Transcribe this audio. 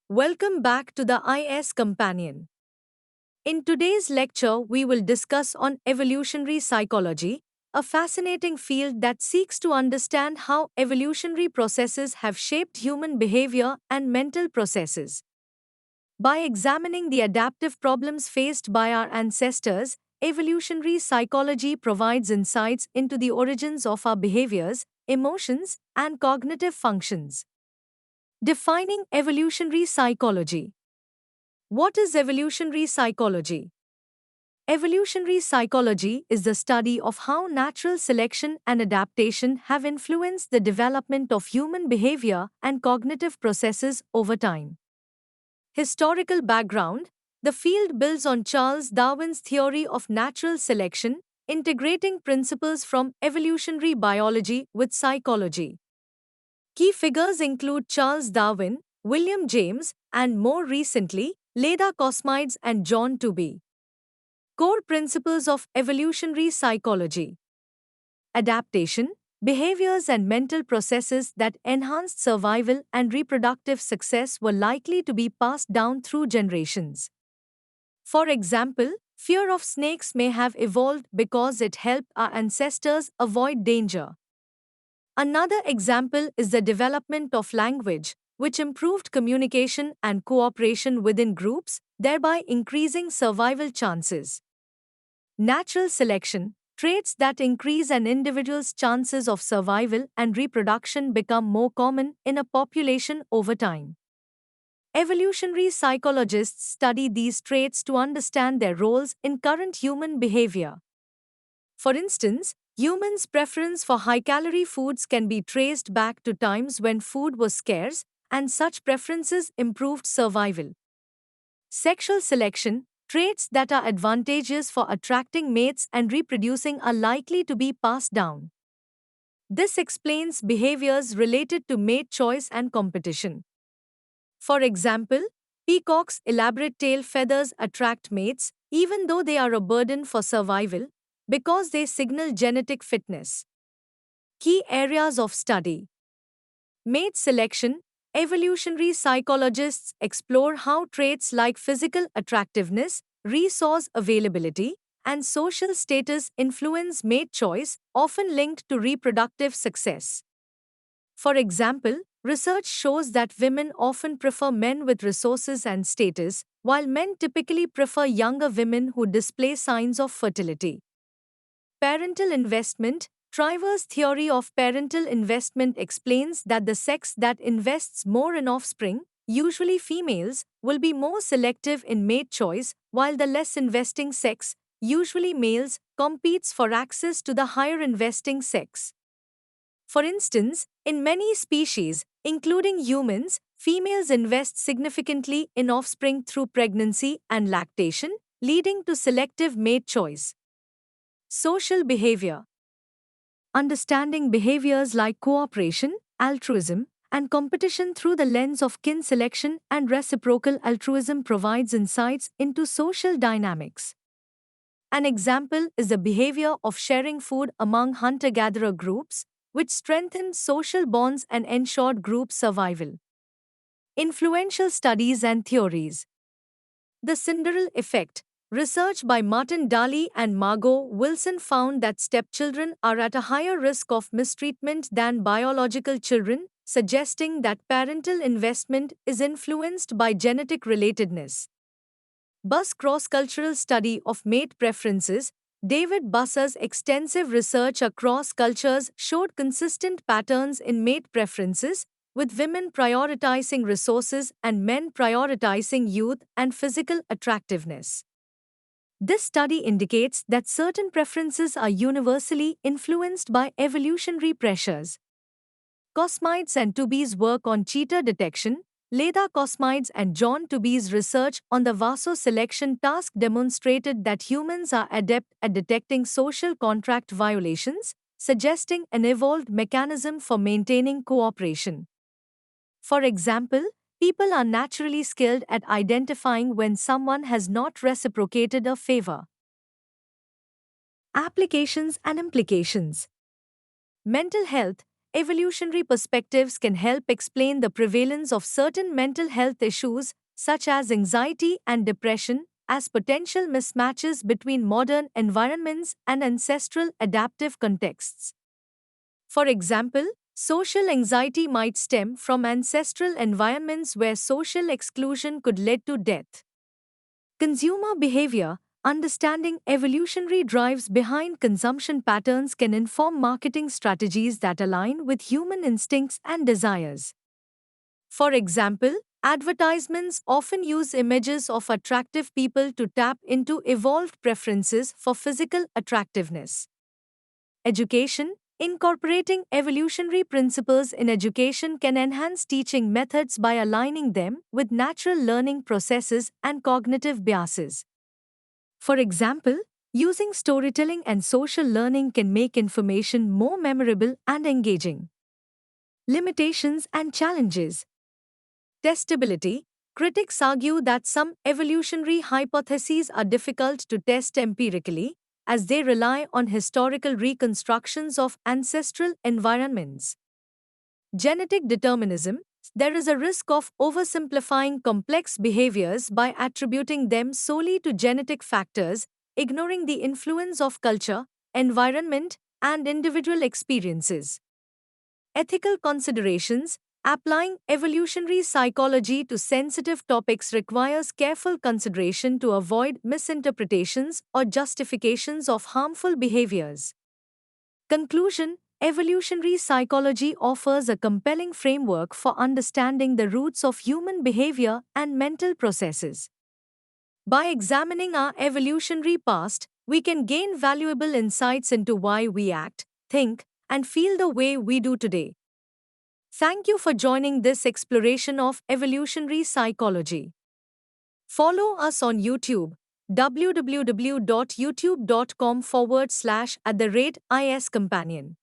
Welcome back to the IS Companion. In today's lecture, we will discuss on evolutionary psychology, a fascinating field that seeks to understand how evolutionary processes have shaped human behavior and mental processes. By examining the adaptive problems faced by our ancestors, evolutionary psychology provides insights into the origins of our behaviors, emotions, and cognitive functions. Defining evolutionary psychology. What is evolutionary psychology? Evolutionary psychology is the study of how natural selection and adaptation have influenced the development of human behavior and cognitive processes over time. Historical background. The field builds on Charles Darwin's theory of natural selection, integrating principles from evolutionary biology with psychology. Key figures include Charles Darwin, William James, and more recently, Leda Cosmides and John Tooby. Core principles of evolutionary psychology: adaptation, behaviors and mental processes that enhanced survival and reproductive success were likely to be passed down through generations. For example, fear of snakes may have evolved because it helped our ancestors avoid danger. Another example is the development of language, which improved communication and cooperation within groups, thereby increasing survival chances. Natural selection, traits that increase an individual's chances of survival and reproduction become more common in a population over time. Evolutionary psychologists study these traits to understand their roles in current human behavior. For instance, humans' preference for high-calorie foods can be traced back to times when food was scarce, and such preferences improved survival. Sexual selection, traits that are advantageous for attracting mates and reproducing are likely to be passed down. This explains behaviors related to mate choice and competition. For example, peacocks' elaborate tail feathers attract mates, even though they are a burden for survival, because they signal genetic fitness. Key areas of study: mate selection. Evolutionary psychologists explore how traits like physical attractiveness, resource availability, and social status influence mate choice, often linked to reproductive success. For example, research shows that women often prefer men with resources and status, while men typically prefer younger women who display signs of fertility. Parental investment. Triver's theory of parental investment explains that the sex that invests more in offspring, usually females, will be more selective in mate choice, while the less investing sex, usually males, competes for access to the higher investing sex. For instance, in many species, including humans, females invest significantly in offspring through pregnancy and lactation, leading to selective mate choice. Social behavior. Understanding behaviors like cooperation, altruism, and competition through the lens of kin selection and reciprocal altruism provides insights into social dynamics. An example is the behavior of sharing food among hunter-gatherer groups, which strengthened social bonds and ensured group survival. Influential studies and theories. The Cinderella effect. Research by Martin Daly and Margot Wilson found that stepchildren are at a higher risk of mistreatment than biological children, suggesting that parental investment is influenced by genetic relatedness. Buss cross-cultural study of mate preferences. David Buss's extensive research across cultures showed consistent patterns in mate preferences, with women prioritizing resources and men prioritizing youth and physical attractiveness. This study indicates that certain preferences are universally influenced by evolutionary pressures. Cosmides and Tooby's work on cheater detection. Leda Cosmides and John Tooby's research on the vaso-selection task demonstrated that humans are adept at detecting social contract violations, suggesting an evolved mechanism for maintaining cooperation. For example, people are naturally skilled at identifying when someone has not reciprocated a favor. Applications and implications. Mental health. evolutionary perspectives can help explain the prevalence of certain mental health issues, such as anxiety and depression, as potential mismatches between modern environments and ancestral adaptive contexts. For example, social anxiety might stem from ancestral environments where social exclusion could lead to death. Consumer behavior, understanding evolutionary drives behind consumption patterns can inform marketing strategies that align with human instincts and desires. For example, advertisements often use images of attractive people to tap into evolved preferences for physical attractiveness. Education, incorporating evolutionary principles in education can enhance teaching methods by aligning them with natural learning processes and cognitive biases. For example, using storytelling and social learning can make information more memorable and engaging. Limitations and challenges. Testability. Critics argue that some evolutionary hypotheses are difficult to test empirically, as they rely on historical reconstructions of ancestral environments. Genetic determinism. There is a risk of oversimplifying complex behaviors by attributing them solely to genetic factors, ignoring the influence of culture, environment, and individual experiences. Ethical considerations. Applying evolutionary psychology to sensitive topics requires careful consideration to avoid misinterpretations or justifications of harmful behaviors. Conclusion. Evolutionary psychology offers a compelling framework for understanding the roots of human behavior and mental processes. By examining our evolutionary past, we can gain valuable insights into why we act, think, and feel the way we do today. Thank you for joining this exploration of evolutionary psychology. Follow us on YouTube, www.youtube.com/iscompanion.